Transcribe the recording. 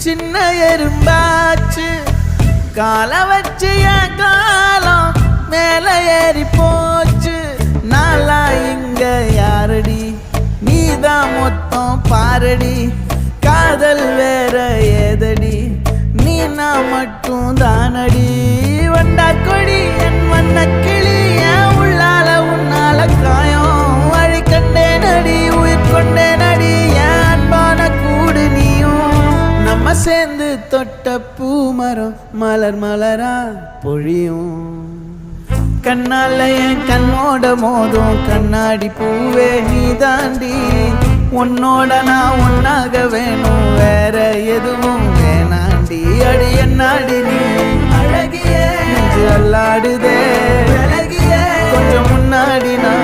சின்ன எறும்பாச்சு கால வச்சு என் காலம் மேல ஏறி போச்சு. நாளா இங்க யாரடி நீதான் மொத்தம் பாரடி. காதல் வேற ஏதடி நீ நான் மட்டும் தானடி. வண்டா கொடி என் வண்ண கிளி என் உள்ளால உன்னால காயம் வழி கண்டே நடி உயிர் கொண்டே நடி. என் அன்பான கூடு நீயும் நம்ம சேர்ந்து தொட்ட பூமரம் மலர் மலரா பொழியும். கண்ணால என் கண்ணோட மோதும் கண்ணாடி பூவே நீ தாண்டி. உன்னோட நான் ஒன்னாக வேணும் வேற எதுவும் வேணாண்டி. அடி என்னாடி நீ அழகியே அல்லாடுதே கொஞ்சம் முன்னாடி நான்